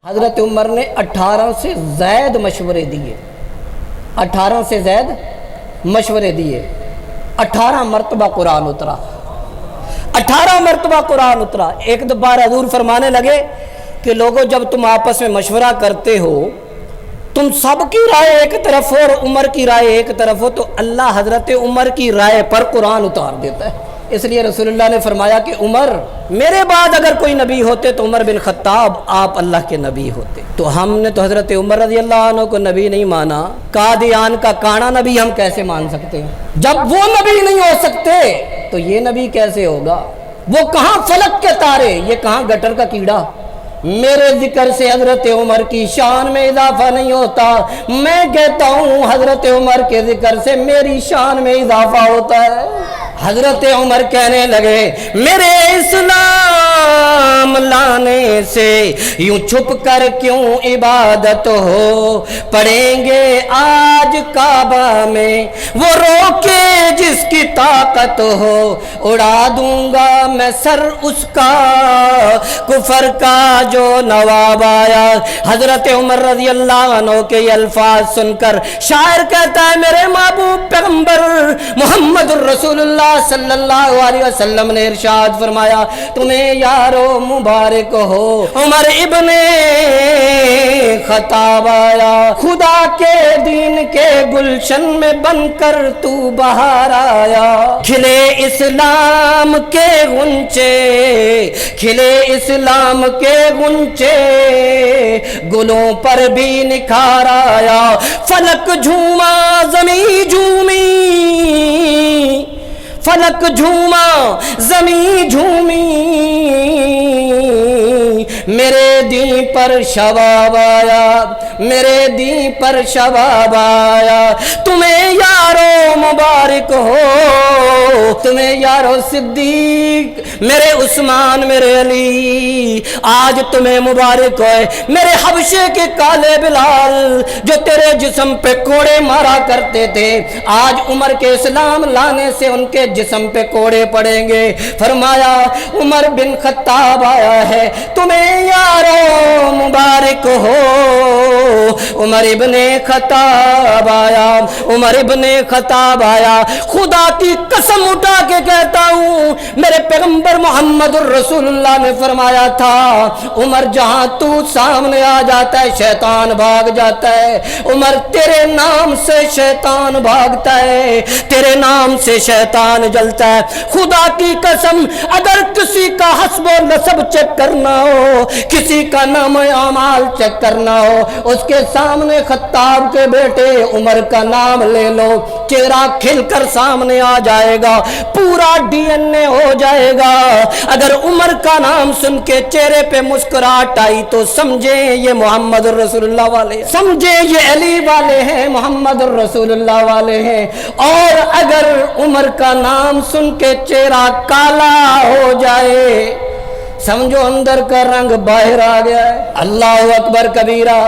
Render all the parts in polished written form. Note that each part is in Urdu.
حضرت عمر نے 18 سے زائد مشورے دیے، 18 سے زائد مشورے دیے، 18 مرتبہ قرآن اترا، 18 مرتبہ قرآن اترا۔ ایک بار حضور فرمانے لگے کہ لوگوں جب تم آپس میں مشورہ کرتے ہو، تم سب کی رائے ایک طرف ہو اور عمر کی رائے ایک طرف ہو، تو اللہ حضرت عمر کی رائے پر قرآن اتار دیتا ہے۔ اس لیے رسول اللہ نے فرمایا کہ عمر، میرے بعد اگر کوئی نبی ہوتے تو عمر بن خطاب آپ اللہ کے نبی ہوتے۔ تو ہم نے تو حضرت عمر رضی اللہ عنہ کو نبی نہیں مانا، قادیان کا کانا نبی ہم کیسے مان سکتے ہیں؟ جب وہ نبی نہیں ہو سکتے تو یہ نبی کیسے ہوگا؟ وہ کہاں فلک کے تارے، یہ کہاں گٹر کا کیڑا۔ میرے ذکر سے حضرت عمر کی شان میں اضافہ نہیں ہوتا، میں کہتا ہوں حضرت عمر کے ذکر سے میری شان میں اضافہ ہوتا ہے۔ حضرت عمر کہنے لگے، میرے اسلام لانے سے یوں چھپ کر کیوں عبادت ہو، پڑھیں گے آج کعبہ میں وہ روکے جس کی طاقت ہو، اڑا دوں گا میں سر اس کا کفر کا جو نواب آیا۔ حضرت عمر رضی اللہ عنہ کے یہ الفاظ سن کر شاعر کہتا ہے، میرے محبوب پیغمبر محمد الرسول اللہ صلی اللہ علیہ وسلم نے ارشاد فرمایا، تمہیں یارو مبارک ہو عمر ابن خطاب آیا، خدا کے دین کے گلشن میں بن کر تو بہار آیا، کھلے اسلام کے غنچے، کھلے اسلام کے غنچے، گلوں پر بھی نکھار آیا، فلک جھوما زمین جھومی، فلک جھوما زمین جھومی، میرے دین پر شباب آیا، میرے دین پر شباب آیا، تمہیں یارو مبارک ہو، تمہیں یارو صدیق، میرے عثمان، میرے علی، آج تمہیں مبارک ہوئے، میرے حبشے کے کالے بلال جو تیرے جسم پہ کوڑے مارا کرتے تھے، آج عمر کے اسلام لانے سے ان کے جسم پہ کوڑے پڑیں گے۔ فرمایا عمر بن خطاب آیا ہے، تمہیں یارو مبارک ہو، عمر ابن خطاب آیا، عمر ابن خطاب آیا، خدا کی قسم اٹھا کے کہتا ہوں، میرے پیغمبر محمد الرسول اللہ نے فرمایا تھا، عمر جہاں تو سامنے آ جاتا ہے شیطان بھاگ جاتا ہے، عمر تیرے نام سے شیطان بھاگتا ہے، تیرے نام سے شیطان جلتا ہے۔ خدا کی قسم اگر کسی کا حسب و نسب چیک کرنا ہو، کسی کا نام اعمال چیک کرنا ہو، اس کے سامنے خطاب کے بیٹے عمر کا نام لے لو، چہرہ کھل کر سامنے آ جائے گا، پورا ڈی این اے ہو جائے گا۔ اگر عمر کا نام سن کے چہرے پہ مسکراہٹ آئی تو سمجھیں یہ محمد الرسول اللہ والے، سمجھیں یہ علی والے ہیں، محمد الرسول اللہ والے ہیں۔ اور اگر عمر کا نام سن کے چہرہ کالا ہو جائے، سمجھو اندر کا رنگ باہر آ گیا ہے۔ اللہ اکبر کبیرہ۔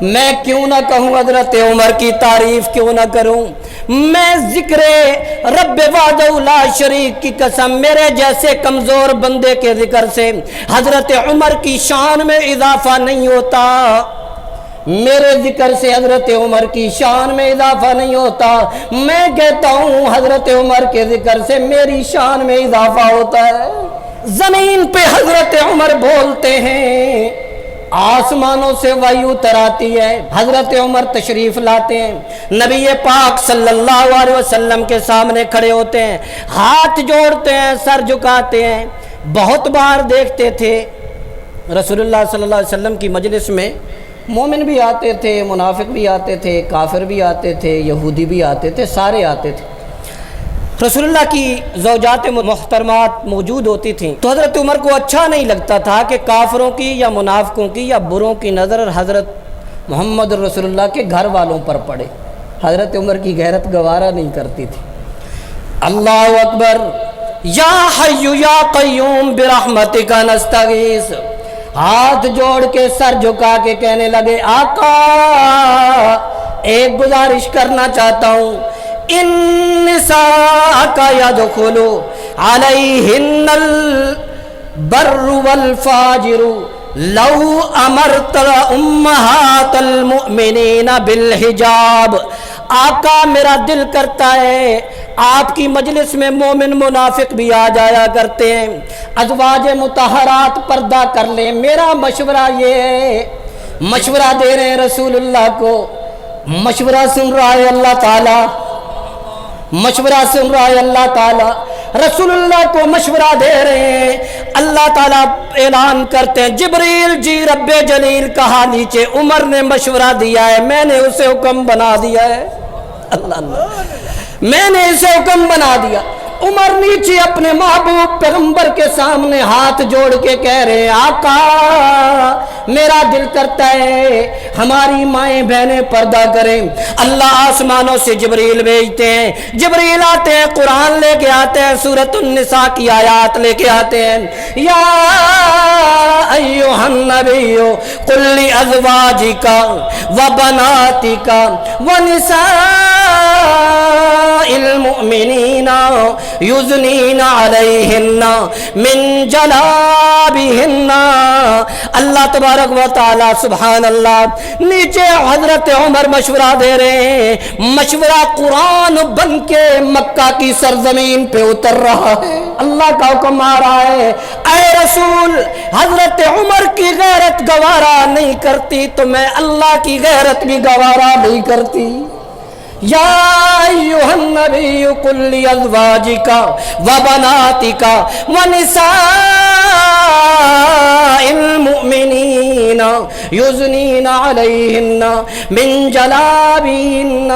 میں کیوں نہ کہوں حضرت عمر کی تعریف کیوں نہ کروں؟ میں ذکر رب وحدہ لا شریک کی قسم، میرے جیسے کمزور بندے کے ذکر سے حضرت عمر کی شان میں اضافہ نہیں ہوتا، میرے ذکر سے حضرت عمر کی شان میں اضافہ نہیں ہوتا، میں کہتا ہوں حضرت عمر کے ذکر سے میری شان میں اضافہ ہوتا ہے۔ زمین پہ حضرت عمر بولتے ہیں، آسمانوں سے وحی اتر آتی ہے، حضرت عمر تشریف لاتے ہیں، نبی پاک صلی اللہ علیہ وسلم کے سامنے کھڑے ہوتے ہیں، ہاتھ جوڑتے ہیں، سر جھکاتے ہیں۔ بہت بار دیکھتے تھے رسول اللہ صلی اللہ علیہ وسلم کی مجلس میں مومن بھی آتے تھے، منافق بھی آتے تھے، کافر بھی آتے تھے، یہودی بھی آتے تھے، سارے آتے تھے۔ رسول اللہ کی زوجات محترمات موجود ہوتی تھیں، تو حضرت عمر کو اچھا نہیں لگتا تھا کہ کافروں کی یا منافقوں کی یا بروں کی نظر حضرت محمد رسول اللہ کے گھر والوں پر پڑے۔ حضرت عمر کی غیرت گوارا نہیں کرتی تھی۔ اللہ اکبر۔ یا حی یا قیوم برحمتک نستغیث، ہاتھ جوڑ کے سر جھکا کے کہنے لگے، آقا ایک گزارش کرنا چاہتا ہوں، ان نساء کا یدخلو علیہن البر والفاجر لو امرت امہات المؤمنین بالحجاب، آقا میرا دل کرتا ہے آپ کی مجلس میں مومن منافق بھی آ جایا کرتے ہیں، ازواج مطہرات پردہ کر لیں۔ میرا مشورہ یہ ہے، مشورہ دے رہے ہیں رسول اللہ کو، مشورہ سن رہا ہے اللہ تعالیٰ، مشورہ سن رہا ہے اللہ تعالیٰ، رسول اللہ کو مشورہ دے رہے ہیں۔ اللہ تعالیٰ اعلان کرتے ہیں، جبریل جی رب جلیل کہا نیچے عمر نے مشورہ دیا ہے، میں نے اسے حکم بنا دیا ہے، اللہ اللہ، میں نے اسے حکم بنا دیا۔ عمر نیچے اپنے محبوب پیغمبر کے سامنے ہاتھ جوڑ کے کہہ رہے ہیں، آقا میرا دل کرتا ہے ہماری مائیں بہنیں پردہ کریں۔ اللہ آسمانوں سے جبریل بھیجتے ہیں، جبریل آتے ہیں، قرآن لے کے آتے ہیں، سورۃ النساء کی آیات لے کے آتے ہیں، یا ایھا النبی قل لازواجک وبناتک ونساء المؤمنین یدنین علیہن من جلابہن۔ اللہ تبارک و تعالی سبحان اللہ، نیچے حضرت عمر مشورہ دے رہے ہیں، مشورہ قرآن بن کے مکہ کی سرزمین پہ اتر رہا ہے، اللہ کا حکم آ رہا ہے، اے رسول حضرت عمر کی غیرت گوارا نہیں کرتی تو میں اللہ کی غیرت بھی گوارا نہیں کرتی۔ یا ایھا النبی قل لازواجک وبناتک ونساء المؤمنین یدنین علیہن من جلابیبہن،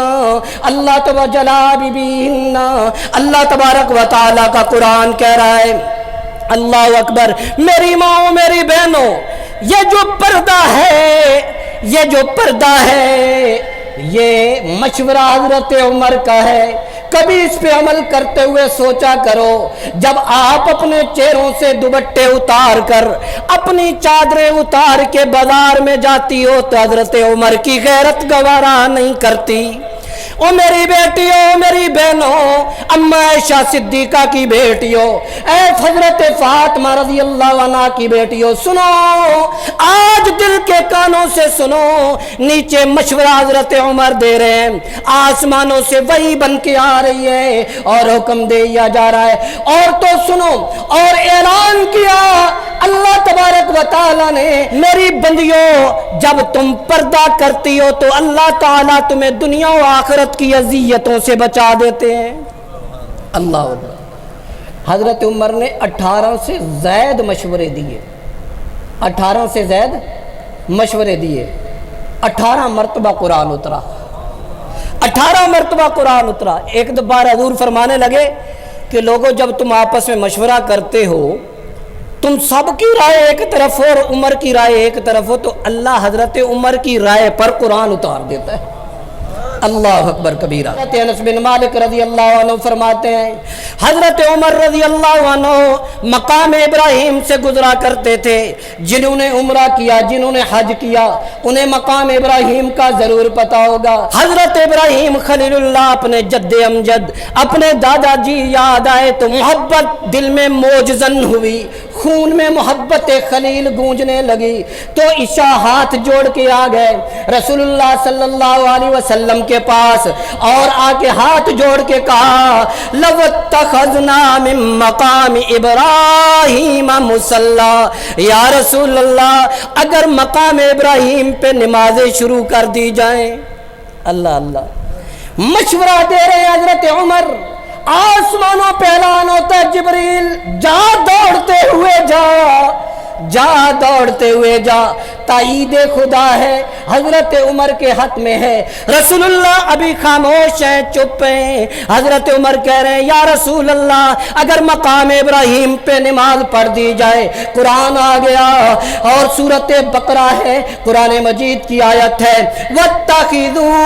اللہ جلابیبہن، اللہ تبارک و تعالیٰ کا قرآن کہہ رہا ہے، اللہ اکبر، میری ماں میری بہنوں، یہ جو پردہ ہے، یہ جو پردہ ہے، یہ مشورہ حضرت عمر کا ہے۔ کبھی اس پہ عمل کرتے ہوئے سوچا کرو، جب آپ اپنے چہروں سے دوپٹے اتار کر، اپنی چادریں اتار کے بازار میں جاتی ہو تو حضرت عمر کی غیرت گوارا نہیں کرتی۔ او میری بیٹیوں، میری بہنوں، اما عائشہ صدیقہ کی بیٹیوں، اے حضرت فاطمہ رضی اللہ عنہ کی بیٹیوں، سنو، آج دل کے کانوں سے سنو، نیچے مشورہ حضرت عمر دے رہے ہیں، آسمانوں سے وحی بن کے آ رہی ہے اور حکم دیا جا رہا ہے، اور تو سنو، اور اعلان کیا اللہ تبارک و تعالیٰ نے، میری بندیوں جب تم پردہ کرتی ہو تو اللہ تعالیٰ تمہیں دنیا و آخرت کی اذیتوں سے بچا دیتے ہیں۔ اللہ اکبر۔ حضرت عمر نے 18 سے زائد مشورے دیے، 18 سے زائد مشورے دیے، 18 مرتبہ قرآن اترا، 18 مرتبہ قرآن اترا۔ ایک بار حضور فرمانے لگے کہ لوگوں جب تم آپس میں مشورہ کرتے ہو، تم سب کی رائے ایک طرف ہو اور عمر کی رائے ایک طرف ہو، تو اللہ حضرت عمر کی رائے پر قرآن اتار دیتا ہے۔ اللہ اکبر کبیرہ۔ حضرت انس بن مالک رضی اللہ عنہ فرماتے ہیں، حضرت عمر رضی اللہ عنہ مقام ابراہیم سے گزرا کرتے تھے، جنہوں نے عمرہ کیا، جنہوں نے حج کیا، انہیں مقام ابراہیم کا ضرور پتہ ہوگا۔ حضرت ابراہیم خلیل اللہ اپنے جد امجد، اپنے دادا جی یاد آئے تو محبت دل میں موجزن ہوئی، خون میں محبت خلیل گونجنے لگی، تو عشاء ہاتھ جوڑ کے آ گئے رسول اللہ صلی اللہ علیہ وسلم کے پاس، اور آ کے ہاتھ جوڑ کے کہا، لو اتخذنا من مقام ابراہیم مصلی، یا رسول اللہ اگر مقام ابراہیم پہ نمازیں شروع کر دی جائیں۔ اللہ اللہ، مشورہ دے رہے ہیں حضرت عمر، آسمانوں پہ اعلان ہوتا ہے، جبریل جا دوڑتے ہوئے جا، جا دوڑتے ہوئے جا، تائید خدا ہے، حضرت عمر کے حق میں ہے۔ رسول اللہ ابھی خاموش ہیں، چپ ہیں۔ حضرت عمر کہہ رہے ہیں، یا رسول اللہ اگر مقام ابراہیم پہ نماز پڑھ دی جائے، قرآن آ گیا اور سورۃ بقرہ ہے، قرآن مجید کی آیت ہے، وَاتَّخِذُوا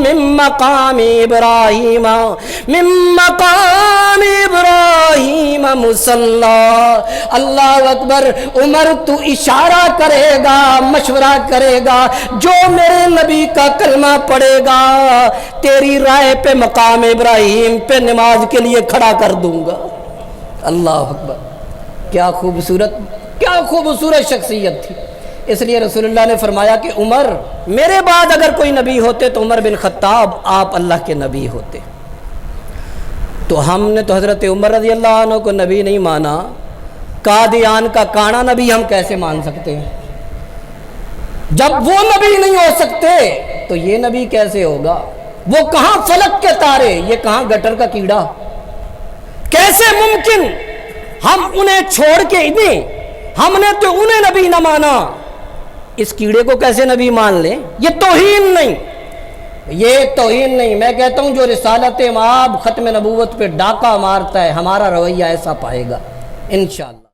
مِن مَّقَامِ إِبْرَاهِيمَ مِن مَّقَامِ إِبْرَاهِيمَ مُصَلًّى۔ اللہ اکبر۔ عمر تو اشارہ کرے گا، مشورہ کرے گا، جو میرے نبی کا کلمہ پڑھے گا تیری رائے پہ مقام ابراہیم پہ نماز کے لیے کھڑا کر دوں گا۔ اللہ اکبر، کیا خوبصورت کیا خوبصورت شخصیت تھی. اس لیے رسول اللہ نے فرمایا کہ عمر، میرے بعد اگر کوئی نبی ہوتے تو عمر بن خطاب آپ اللہ کے نبی ہوتے. تو ہم نے تو حضرت عمر رضی اللہ عنہ کو نبی نہیں مانا، قادیان کا کانا نبی ہم کیسے مان سکتے ہیں؟ جب وہ نبی نہیں ہو سکتے تو یہ نبی کیسے ہوگا؟ وہ کہاں فلک کے تارے، یہ کہاں گٹر کا کیڑا؟ کیسے ممکن ہم انہیں چھوڑ کے ہم نے تو انہیں نبی نہ مانا، اس کیڑے کو کیسے نبی مان لیں؟ یہ توہین نہیں، یہ توہین نہیں. میں کہتا ہوں جو رسالت مآب ختم نبوت پہ ڈاکہ مارتا ہے ہمارا رویہ ایسا پائے گا انشاءاللہ.